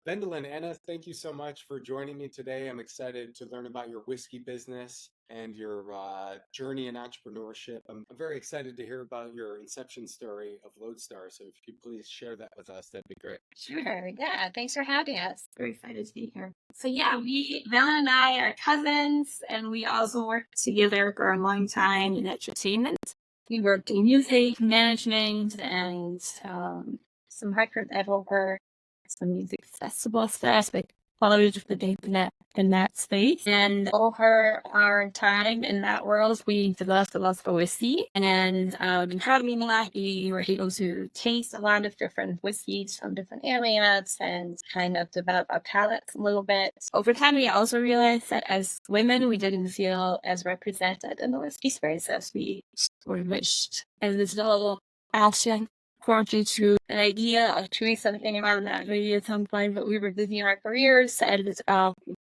Wendelin and Anna, thank you so much for joining me today. I'm excited to learn about your whiskey business and your journey in entrepreneurship. I'm very excited to hear about your inception story of Lodestar. So if you could please share that with us, that'd be great. Sure. Yeah. Thanks for having us. Very excited to be here. So yeah, Val and I are cousins, and we also worked together for a long time in entertainment. We worked in music management and some record developer, some music festival stuff, like followed the internet in that space. And over our time in that world, we developed a lot of whiskey. And having that, we were able to taste a lot of different whiskeys from different areas and kind of develop our palates a little bit. Over time, we also realized that as women, we didn't feel as represented in the whiskey space as we wished. And this little passion brought to an idea of doing something around that maybe at some point, but we were busy in our careers and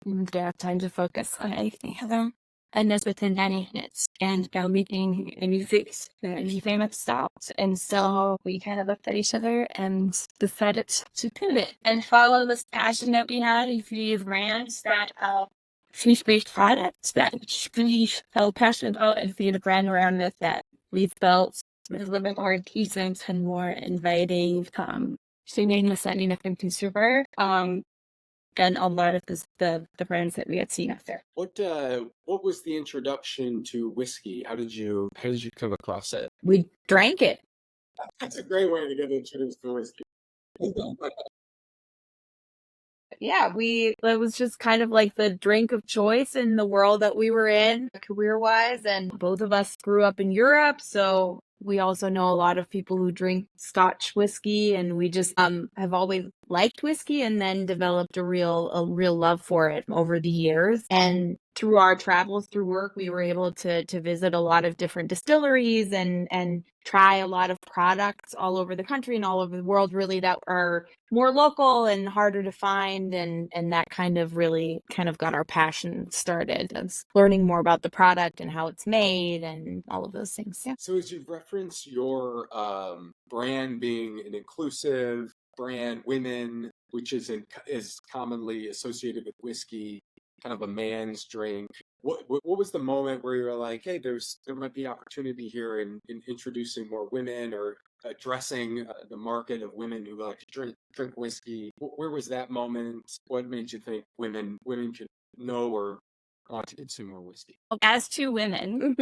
we didn't have time to focus on anything other. And that's within 90 minutes. And making music, anything that stopped. And so we kind of looked at each other and decided to pivot and follow this passion that we had and create brands that fish-based products that we felt passionate about and create a brand around it that we felt a little bit more decent and more inviting, shooting the setting of the consumer, than a lot of the brands that we had seen out there. What was the introduction to whiskey? How did you come across it? We drank it. That's a great way to get introduced to whiskey. Yeah, it was just kind of like the drink of choice in the world that we were in career-wise. And both of us grew up in Europe, so we also know a lot of people who drink Scotch whiskey, and we just have always liked whiskey and then developed a real love for it over the years. And through our travels through work, we were able to visit a lot of different distilleries and try a lot of products all over the country and all over the world, really, that are more local and harder to find. And that kind of got our passion started of learning more about the product and how it's made and all of those things. Yeah. So as you reference your brand being an inclusive brand, women, which is commonly associated with whiskey, kind of a man's drink. What was the moment where you were like, hey, there might be opportunity here in introducing more women or addressing the market of women who like to drink whiskey? Where was that moment? What made you think women should know or want to consume more whiskey? As two women,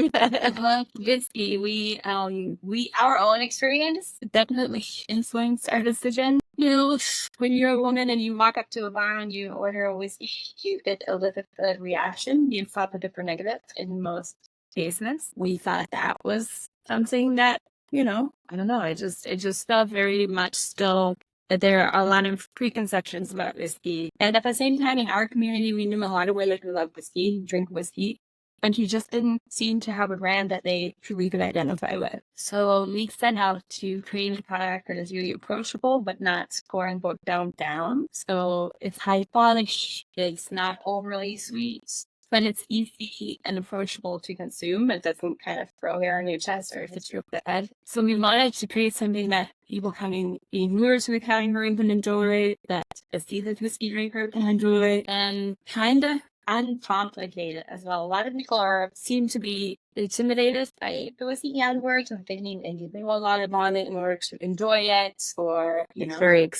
whiskey, our own experience definitely influenced our decision. When you're a woman and you walk up to a bar and you order a whiskey, you get a little reaction. You felt a different negative in most cases. We thought that was something that, I don't know. It just felt very much still that there are a lot of preconceptions about whiskey. And at the same time, in our community, we knew a lot of women who love whiskey, drink whiskey, and he just didn't seem to have a brand that they truly could identify with. So we set out to create a product that is really approachable, but not scoring both down. So it's high quality, it's not overly sweet, but it's easy and approachable to consume. It doesn't kind of throw hair on your chest or hit you over the head. So we wanted to create something that people coming in newer to the category can enjoy, that a seasoned whiskey drinker can enjoy, and kind of uncomplicated as well. A lot of people seem to be intimidated by the whiskey category, and thinking they want a lot of on it in order to enjoy it, or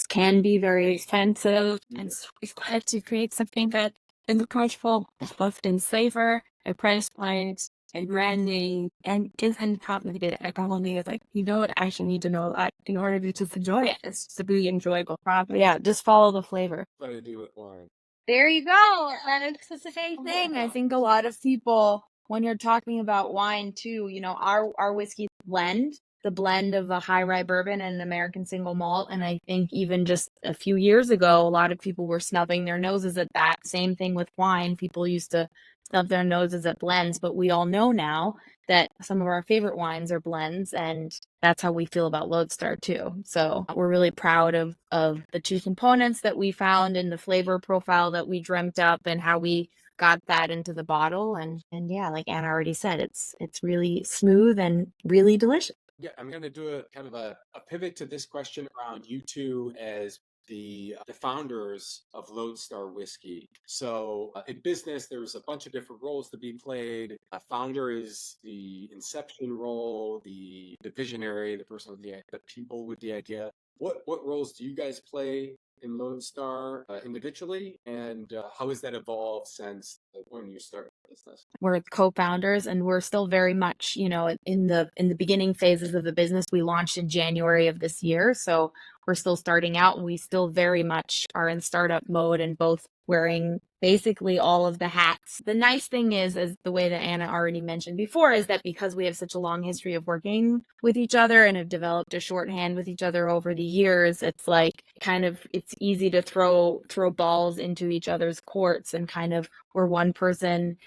can be very expensive. And so we wanted to create something that is approachable, both in flavor, a price point, and branding, and isn't complicated economy. It's like, I actually need to know a lot in order to just enjoy it. It's just a really enjoyable product. Yeah, just follow the flavor. What do you do with wine? There you go. And it's the same thing. I think a lot of people, when you're talking about wine too, our whiskey blend, the blend of a high rye bourbon and an American single malt. And I think even just a few years ago, a lot of people were snubbing their noses at that. Same thing with wine. People used to snub their noses at blends, but we all know now that some of our favorite wines are blends, and that's how we feel about Lodestar too. So we're really proud of the two components that we found in the flavor profile that we dreamt up and how we got that into the bottle. And yeah, like Anna already said, it's really smooth and really delicious. Yeah, I'm going to do a kind of a pivot to this question around you two as the founders of Lodestar Whiskey. So in business, there's a bunch of different roles to be played. A founder is the inception role, the visionary, the person with the people with the idea. What roles do you guys play in Lodestar individually, and how has that evolved since when you started the business? We're co-founders, and we're still very much, in the beginning phases of the business. We launched in January of this year, so we're still starting out, and we still very much are in startup mode and both wearing basically all of the hats. The nice thing is the way that Anna already mentioned before, is that because we have such a long history of working with each other and have developed a shorthand with each other over the years, it's like it's easy to throw balls into each other's courts, and kind of where one person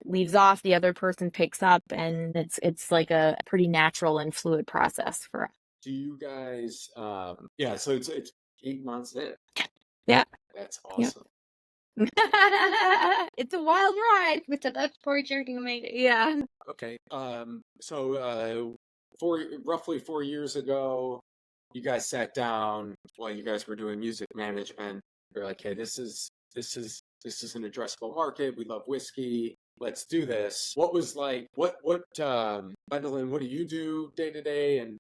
leaves off, the other person picks up, and it's like a pretty natural and fluid process for us. Do you guys so it's 8 months in. Yeah. That's awesome. It's a wild ride with the Dutch poor jerking made it. Yeah. Okay. So roughly 4 years ago, you guys sat down while you guys were doing music management. You're like, hey, this is an addressable market. We love whiskey. Let's do this. What was like, Wendelin, what do you do day to day? And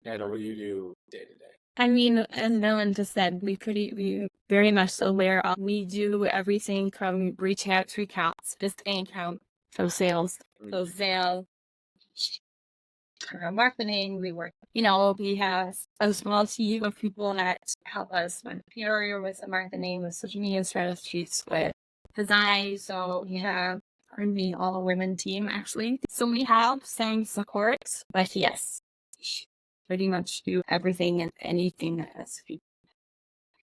Anna, what do you do day to day? I mean, and no one just said, we very much aware of, we do everything from retail to accounts, just income, so sales. So sales, marketing, we work, we have a small team of people that help us with PR, with the marketing, with social media strategies, with design. So we have all a women team, actually. So we have some support, but yes, pretty much do everything and anything that has to be.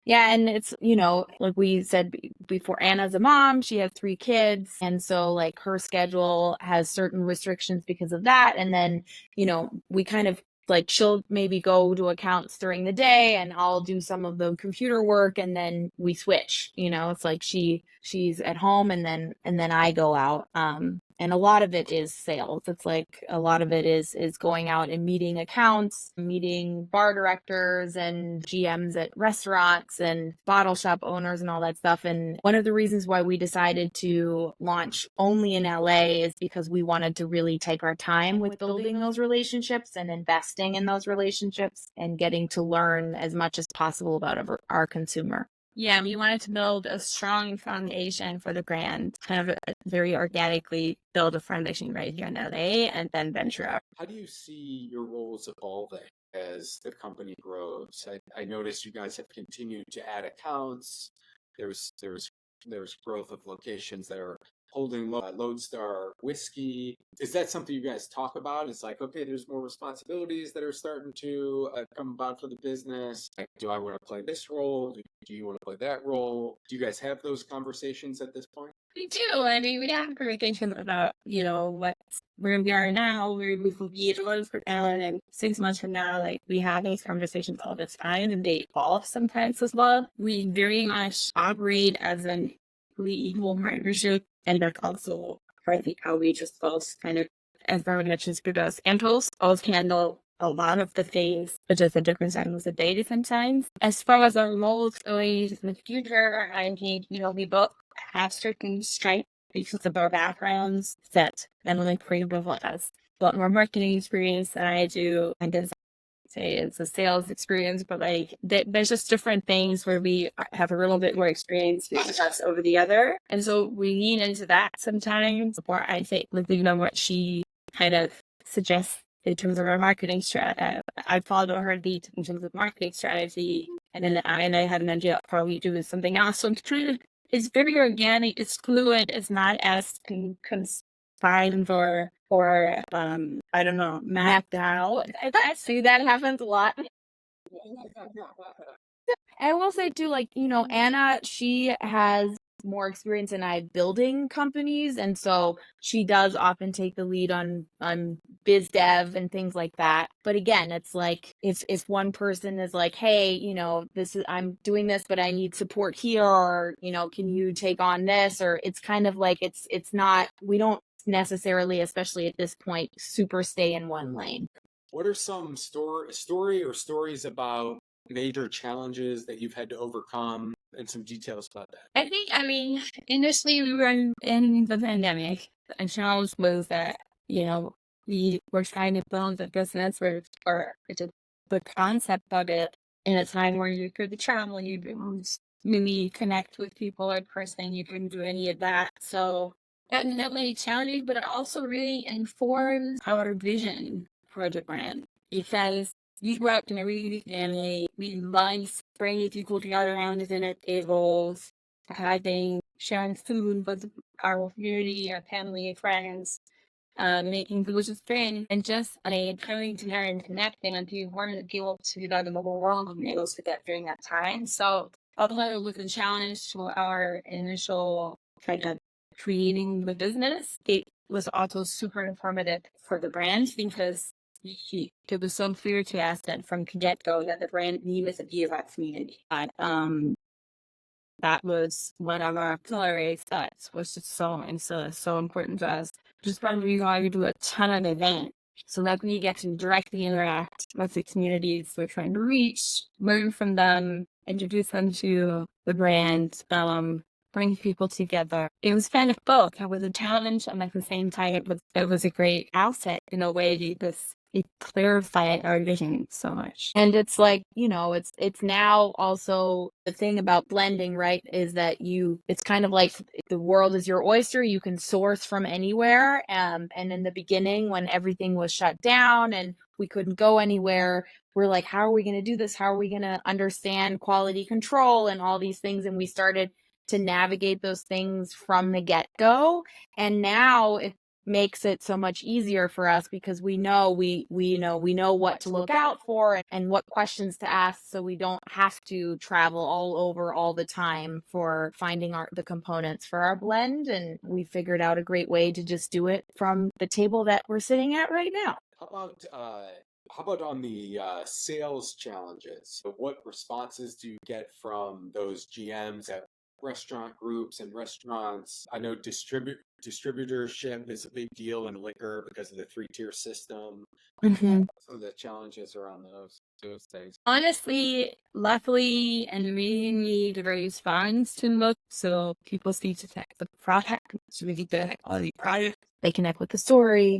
Yeah, and it's, like we said before, Anna's a mom, she has 3 kids, and so like her schedule has certain restrictions because of that. And then, we kind of like, she'll maybe go to accounts during the day and I'll do some of the computer work, and then we switch. It's like she's at home and then I go out. And a lot of it is sales. It's like a lot of it is going out and meeting accounts, meeting bar directors and GMs at restaurants and bottle shop owners and all that stuff. And one of the reasons why we decided to launch only in LA is because we wanted to really take our time with building those relationships and investing in those relationships and getting to learn as much as possible about our consumer. Yeah, we wanted to build a strong foundation for the brand, kind of very organically build a foundation right here in LA and then venture out. How do you see your roles evolving as the company grows? I noticed you guys have continued to add accounts. There's growth of locations that are holding Lodestar Whiskey. Is that something you guys talk about? It's like, okay, there's more responsibilities that are starting to come about for the business. Like, do I want to play this role? Do you want to play that role? Do you guys have those conversations at this point? We do. I mean, we have conversations about, where we are now, where we will be 8 months from now, and 6 months from now. Like, we have these conversations all the time, and they evolve sometimes as well. We very much operate as an equal partnership, and that's also partly how we just both kind of, as very much as because Antos both handle a lot of the things, but just at different times of the day sometimes. As far as our roles going in the future, I mean, we both have certain strengths because of our backgrounds that Wendelin Creative has a lot more marketing experience than I do, and design, say it's a sales experience, but like there's just different things where we have a little bit more experience with us over the other, and so we lean into that sometimes. Or I think, like, what she kind of suggests in terms of our marketing strategy, I follow her lead in terms of marketing strategy, and then I had an idea of how we do something else. So it's very organic, it's fluid, it's not as confined or I don't know, mapped out. I see that happens a lot. I will say too, like, Anna, she has more experience than I building companies, and so she does often take the lead on biz dev and things like that. But again, it's like if one person is like, hey, I'm doing this, but I need support here, or can you take on this? Or it's kind of like it's not, we don't necessarily, especially at this point, super stay in one lane. What are some stories about major challenges that you've had to overcome and some details about that? I mean, initially we were in the pandemic. And challenge was that, we were trying to build the business or just the concept of it in a time where you could travel, you couldn't really connect with people in person, you couldn't do any of that. So that made it challenging, but it also really informed our vision for the brand because we grew up in a really big family. We loved bringing people together around the dinner tables, sharing food with our community, our family, friends, making delicious friends, and just coming together and connecting and being one of the people to that in the whole world and able to get during that time. So although it was a challenge to our initial kind of creating the business, it was also super informative for the brand because it was so clear to us that from the get-go that the brand needed to be about community. That was one of our pillar thoughts was just so important to us. Just one reason why we do a ton of events. So that we get to directly interact with the communities we're trying to reach, learn from them, introduce them to the brand, bring people together. It was kind of both. It was a challenge and at the same time it was a great outset in a way because it clarified our vision so much. And it's like, it's now also the thing about blending, right? Is that it's kind of like the world is your oyster. You can source from anywhere. And in the beginning, when everything was shut down and we couldn't go anywhere, we're like, how are we going to do this? How are we going to understand quality control and all these things? And we started to navigate those things from the get-go. And now it makes it so much easier for us because we know what to look out for and what questions to ask, so we don't have to travel all over all the time for finding the components for our blend. And we figured out a great way to just do it from the table that we're sitting at right now. How about on the sales challenges? So what responses do you get from those GMs at restaurant groups and restaurants? I know distributorship is a big deal in liquor because of the 3-tier system. Mm-hmm. Some of the challenges around those things. Honestly, luckily, and we need a very response to look. So people see to the product, so we get the quality product. They connect with the story.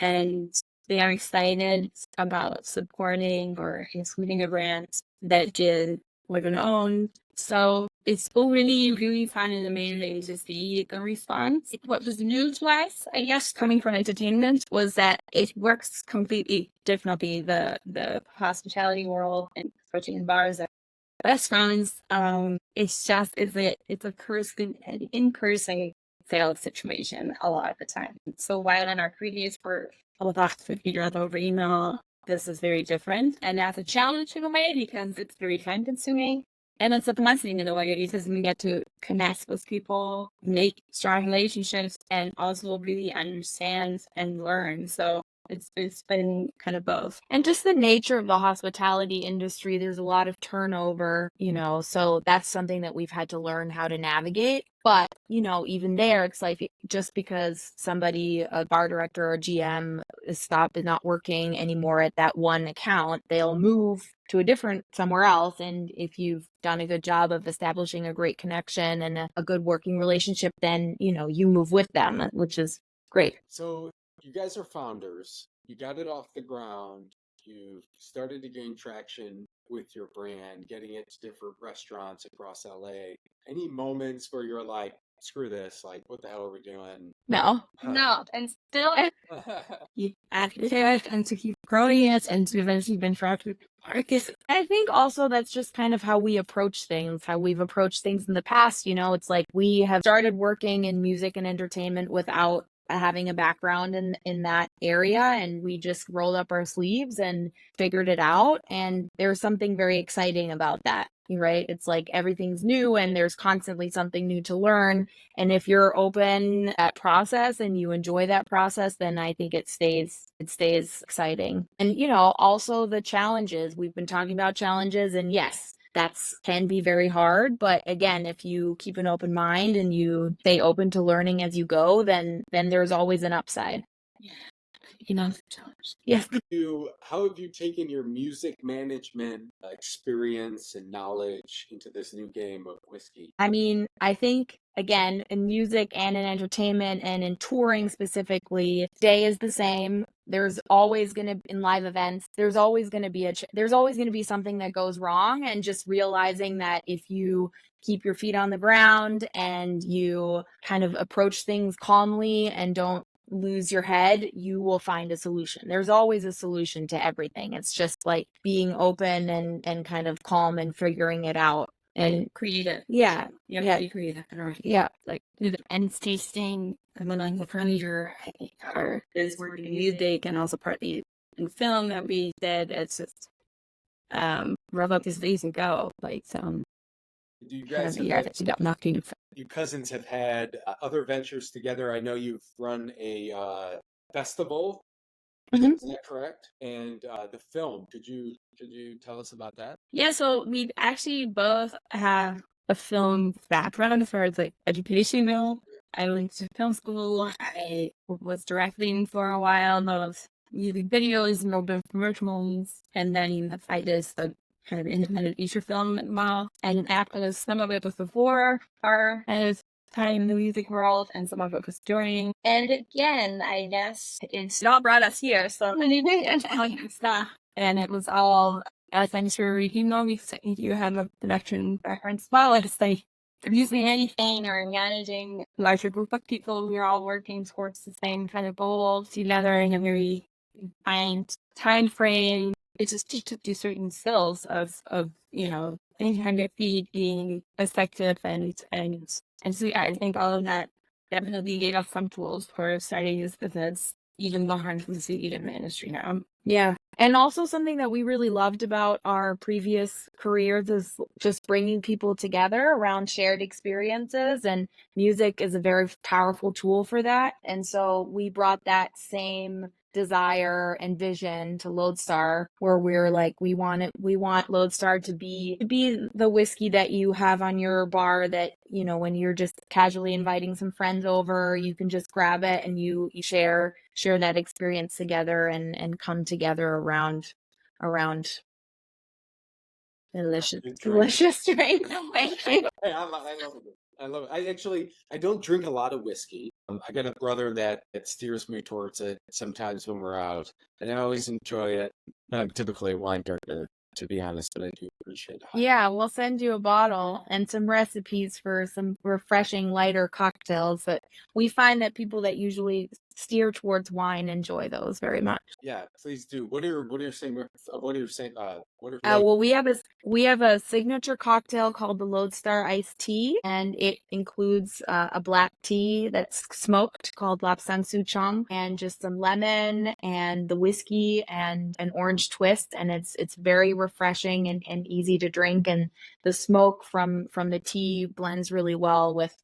And they are excited about supporting or including a brand that did what it own. So it's really, really fun and amazing to see the response. What was new to us, I guess, coming from entertainment, was that it works completely differently. The hospitality world and especially in bars and restaurants, it's a person and in-person sales situation a lot of the time. So while in our previous work, a lot of figure out over email, this is very different. And that's a challenge in a way because it's very time consuming. And it's a blessing in a way because we get to connect with people, make strong relationships, and also really understand and learn. So it's been kind of both. And just the nature of the hospitality industry, there's a lot of turnover, so that's something that we've had to learn how to navigate. But, even there, it's like just because somebody, a bar director or GM is not working anymore at that one account, they'll move to a different somewhere else. And if you've done a good job of establishing a great connection and a good working relationship, then, you move with them, which is great. So you guys are founders. You got it off the ground. You've started to gain traction with your brand, getting it to different restaurants across LA. Any moments where you're like, screw this, like, what the hell are we doing? No. And still, you have to keep growing it and to eventually benchmark with market. I think also that's just kind of how we approach things, how we've approached things in the past. It's like we have started working in music and entertainment without having a background in that area, and we just rolled up our sleeves and figured it out. And there's something very exciting about that, right? It's like everything's new and there's constantly something new to learn. And if you're open that process and you enjoy that process, then I think it stays exciting. And also the challenges, we've been talking about challenges, and yes, that can be very hard. But again, if you keep an open mind and you stay open to learning as you go, then there's always an upside. challenge. Yes. How have you taken your music management experience and knowledge into this new game of whiskey? I mean, I think, again, in music and in entertainment and in touring specifically, day is the same. There's always going to, in live events, there's always going to be there's always going to be something that goes wrong, and just realizing that if you keep your feet on the ground and you kind of approach things calmly and don't lose your head, you will find a solution. There's always a solution to everything. It's just like being open and kind of calm and figuring it out. And creative. Yeah. You have to be creative. Yeah. Like do the end tasting and then like the furniture part is working in music and also partly in film that we did. It's just rev up these days and go. Like Do you guys you cousins have had other ventures together? I know you've run a festival. Mhm. Is that correct? And the film, could you tell us about that? Yeah, so we actually both have a film background as far as like educational. I went to film school. I was directing for a while, both music videos and a little bit of commercials. And then I did a kind of independent feature film while, and after some of it was before our kind of time in the music world, and some of it was during. And again, I guess it all brought us here. So and it was all thanks for you have a production background as well. It's like using anything or managing a larger group of people. We're all working towards the same kind of goals together in a very defined time frame. It just teaches you certain skills of any kind of being effective and so yeah, I think all of that definitely gave us some tools for starting this business even behind the scene in the industry now. Yeah. And also something that we really loved about our previous careers is just bringing people together around shared experiences, and music is a very powerful tool for that. And so we brought that same desire and vision to Lodestar, where we're like, we want Lodestar to be the whiskey that you have on your bar that, when you're just casually inviting some friends over, you can just grab it and you share that experience together and come together around delicious drink. Hey, I love it. I love it. I don't drink a lot of whiskey. I got a brother that steers me towards it sometimes when we're out, and I always enjoy it. I'm typically a wine drinker, to be honest, but I do appreciate it. Yeah, we'll send you a bottle and some recipes for some refreshing, lighter cocktails. But we find that people that usually steer towards wine enjoy those very much. Yeah, please do. What are you saying? Well, we have a signature cocktail called the Lodestar Iced Tea, and it includes a black tea that's smoked called Lapsang Souchong, and just some lemon and the whiskey and an orange twist, and it's very refreshing and easy to drink, and the smoke from the tea blends really well with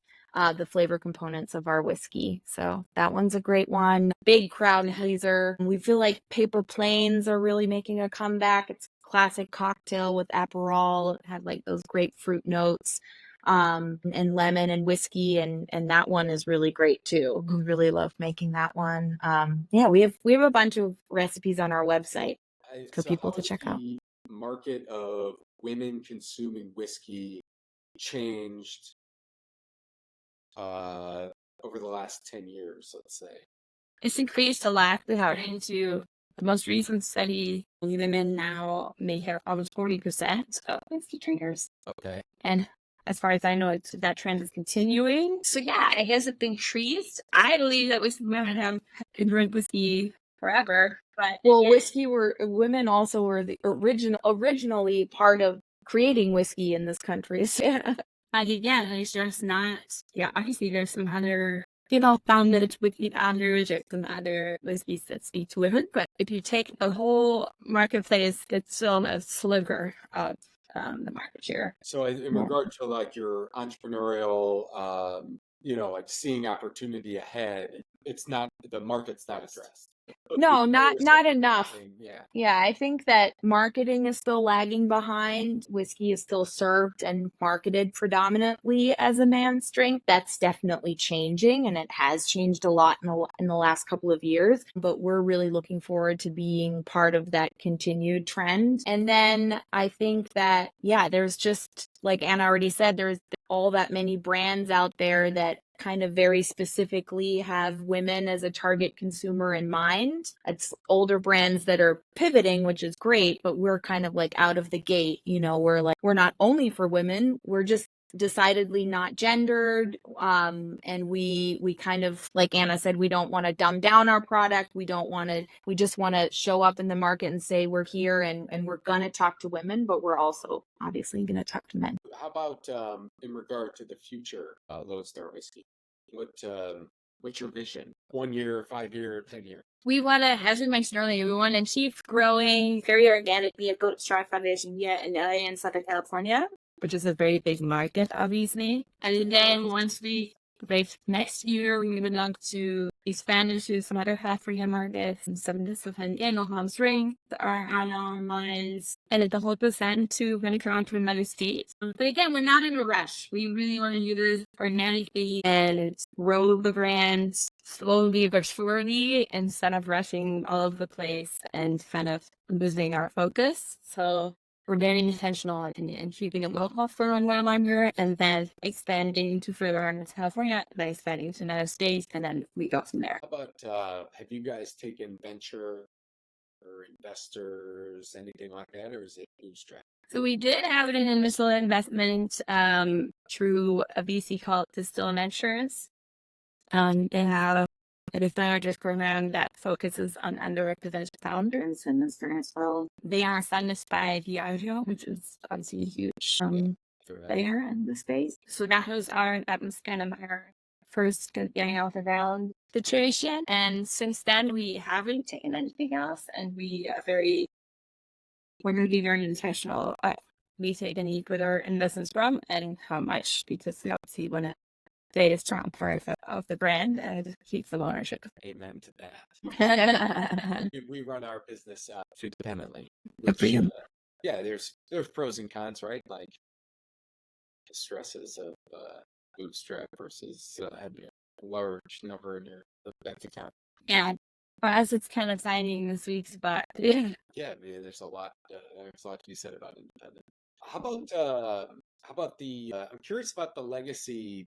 the flavor components of our whiskey. So that one's a great one. Big crowd hazer. We feel like Paper Planes are really making a comeback. It's a classic cocktail with Aperol. It had like those grapefruit notes, and lemon and whiskey, and that one is really great too. We really love making that one. Yeah, we have a bunch of recipes on our website for people to check out. The market of women consuming whiskey changed over the last 10 years, let's say? It's increased a lot according to the most recent study. Women now may have almost 40% of whiskey drinkers. Okay. And as far as I know, that trend is continuing. So yeah, it hasn't been increased. I believe that women have drink whiskey forever. But women also were the originally part of creating whiskey in this country. So, yeah. Again, it's just not. Yeah, obviously there's some other founded whiskey others or some other whiskeys that speak to women. But if you take the whole marketplace, it's still a sliver of the market share. So in regard to like your entrepreneurial, like seeing opportunity ahead, the market's not addressed. No, not enough. Yeah. Yeah, I think that marketing is still lagging behind. Whiskey is still served and marketed predominantly as a man's drink. That's definitely changing, and it has changed a lot in the last couple of years. But we're really looking forward to being part of that continued trend. And then I think that, yeah, there's just, like Anna already said, there's all that many brands out there that kind of very specifically have women as a target consumer in mind. It's older brands that are pivoting, which is great, but we're kind of like out of the gate, we're not only for women, we're just decidedly not gendered, and we kind of, like Anna said, we don't want to dumb down our product. We just want to show up in the market and say we're here, and we're gonna talk to women, but we're also obviously gonna talk to men. How about in regard to the future Lodestar Whiskey? What's your vision? 1 year, 5 year, 10 year? We want to, as we mentioned earlier, we want to keep growing very organically at Lodestar Foundation here in LA and Southern California, which is a very big market, obviously. And then once we break next year, we would like to expand into some other African markets and some different Palm Springs, our island lines, and the whole percent to when it comes to another state. But again, we're not in a rush. We really want to do this organically and grow the brands slowly but surely instead of rushing all over the place and kind of losing our focus. So we're very intentional in keeping it local for a while longer, and then expanding to further into California, then expanding to another state, and then we go from there. How about, have you guys taken venture or investors, anything like that, or is it bootstrap? So we did have an initial investment through a VC called Distill Insurance. They have a research program that focuses on underrepresented founders in this as well. They are funded by Diageo, which is obviously a huge player in the space. So that was kind of our first getting out around situation. And since then, we haven't taken anything else, and we're going to be very intentional. We take any with our investments from and how much, because we obviously want to stay a strong part of the brand and keep some ownership. Amen to that. We run our business independently. Yeah, there's pros and cons, right? Like the stresses of bootstrap versus having a large number in your bank account. Yeah, for us, it's kind of tiny this week, but yeah. Yeah, there's a lot. There's a lot to be said about independent. How about the? I'm curious about the legacy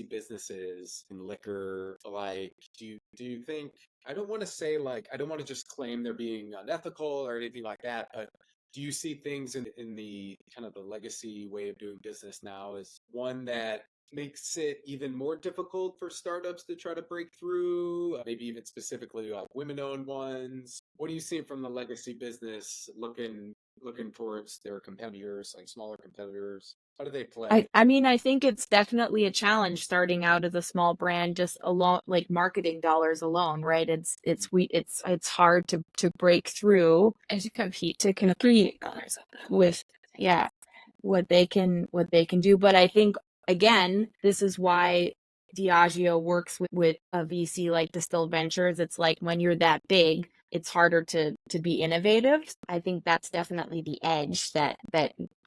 businesses in liquor. Like, do you think? I don't want to say I don't want to just claim they're being unethical or anything like that. But do you see things in the kind of the legacy way of doing business now as one that makes it even more difficult for startups to try to break through, maybe even specifically like women-owned ones? What are you seeing from the legacy business looking towards their competitors, like smaller competitors? How do they play? I mean, I think it's definitely a challenge starting out as a small brand, just alone, like marketing dollars alone, right? It's hard to break through and to compete with what they can do. But I think, again, this is why Diageo works with a VC like Distill Ventures. It's like when you're that big, it's harder to be innovative. I think that's definitely the edge that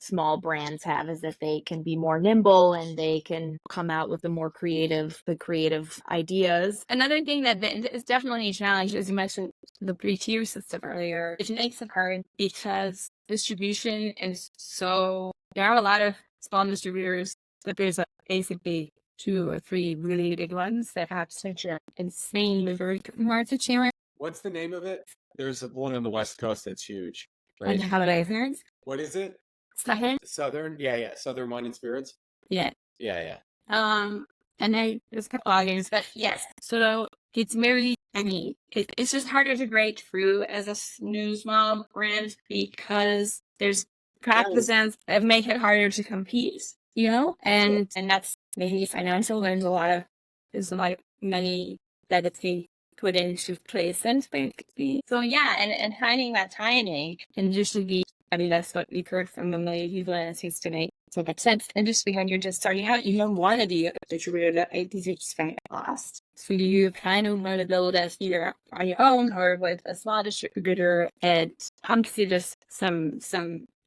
small brands have, is that they can be more nimble and they can come out with the creative ideas. Another thing that is definitely a challenge, as you mentioned, the pre-tier system earlier. It makes it hard because distribution is there are a lot of small distributors, but there's basically 2 or 3 really big ones that have such an insane market share. What's the name of it? There's one on the West Coast that's huge. Right? And Holiday Spirits. What is it? Southern. Yeah. Southern Wine and Spirits. Yeah. Yeah. And there's a couple others, but yes. So it's very, it's just harder to break through as a new small brand because there's practices that make it harder to compete, and that's maybe financial. There's a lot of money that it's being put into place and basically. So yeah, and finding that timing can usually be, that's what we've heard from a million people, and it seems to make so much sense. And just when you're just starting out, you don't want to be a distributor that is just very lost. So you kind of want to build as either on your own or with a small distributor, and obviously just some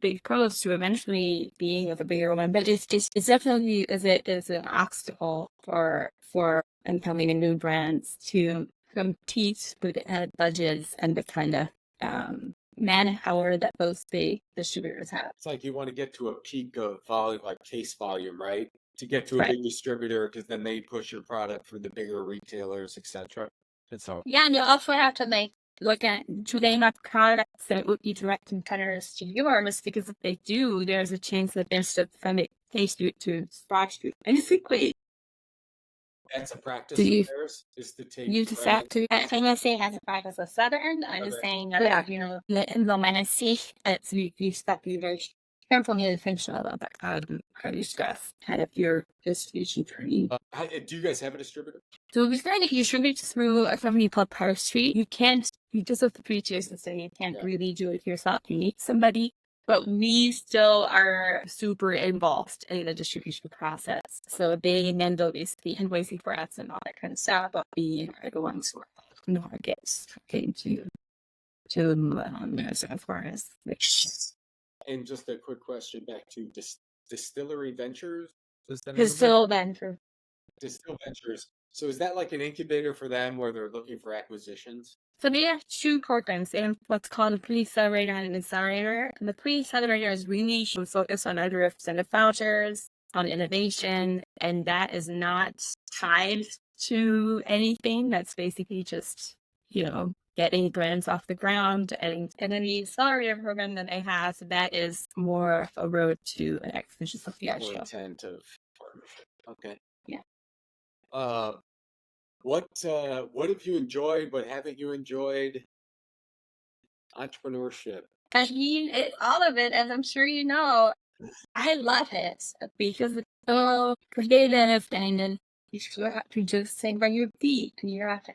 big pros to eventually being with a bigger one. But it's definitely is an obstacle for incoming and new brands to compete with budgets and the kind of manpower that both big distributors have. It's like you want to get to a peak of volume, like case volume, right? To get to a Right. big distributor, because then they push your product for the bigger retailers, etc. And so, Yeah, and you also have to look at, do they have products that would be direct competitors to yours? Because if they do, there's a chance that they're sending case to scratch you. Basically, that's a practice do of you theirs, is to take you just have brands. to? I'm not saying as a practice of Southern. I'm just Okay. saying that, in the manassi, it's you start to be very careful and intentional about that how you stress kind of your distribution journey. Do you guys have a distributor? So we started to distribute through a company called Power Street. You just have to preach yours and say you can't really do it yourself. You need somebody. But we still are super involved in the distribution process. So they handle basically invoicing for us and all that kind of stuff. But we are the ones who are in the markets as far as And just a quick question back to Distillery Ventures. Distill Venture. Distill Ventures. So is that like an incubator for them where they're looking for acquisitions? So they have two programs. They have what's called a pre-accelerator and an accelerator. And the pre-accelerator is really focused on other representative vouchers, on innovation, and that is not tied to anything. That's basically just, getting brands off the ground. And then the accelerator program that they have, so that is more a road to an acquisition of the More actual. intent of partnership. Okay. Yeah. What have you enjoyed? What haven't you enjoyed? Entrepreneurship. I mean, all of it, as I'm sure you know, I love it because it's so creative and you have to just think on your feet and you have to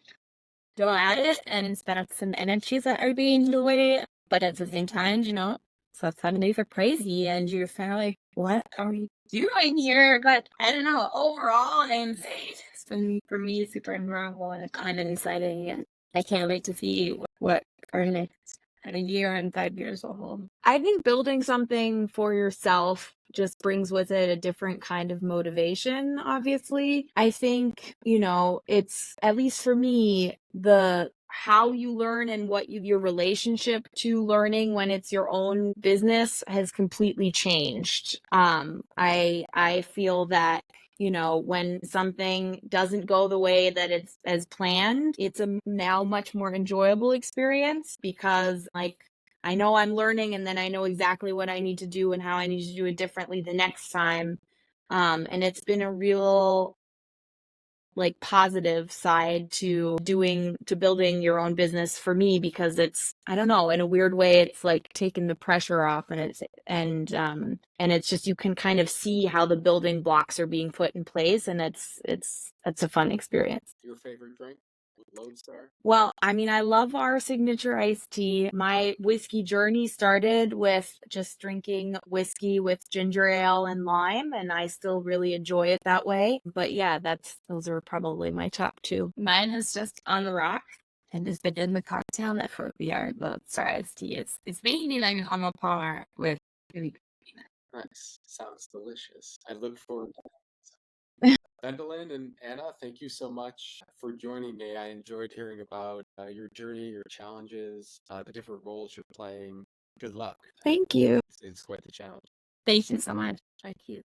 go at it and spend some energies that are being delayed. But at the same time, so some days are crazy and you're kind of like, what are we doing here? But I don't know. Overall, I'm saying it's been, for me, super enjoyable and kind of exciting. And I can't wait to see what our next a year and 5 years will hold. I think building something for yourself just brings with it a different kind of motivation, obviously. I think, it's, at least for me, the how you learn and what your relationship to learning when it's your own business has completely changed. I feel that when something doesn't go the way that it's as planned, it's a now much more enjoyable experience because I know I'm learning and then I know exactly what I need to do and how I need to do it differently the next time. And it's been a real positive side to building your own business for me because it's, I don't know, in a weird way, it's taking the pressure off and it's just, you can kind of see how the building blocks are being put in place and it's a fun experience. Your favorite drink with Lodestar? Well, I mean, I love our signature iced tea. My whiskey journey started with just drinking whiskey with ginger ale and lime, and I still really enjoy it that way. But yeah, those are probably my top two. Mine is just on the rock and has been in the cocktail network. We are Lodestar iced tea. It's basically like on a par with really good peanut. Nice. Sounds delicious. I look forward to that. Wendelin and Anna, thank you so much for joining me. I enjoyed hearing about your journey, your challenges, the different roles you're playing. Good luck. Thank you. It's quite the challenge. Thank you so much. Thank you.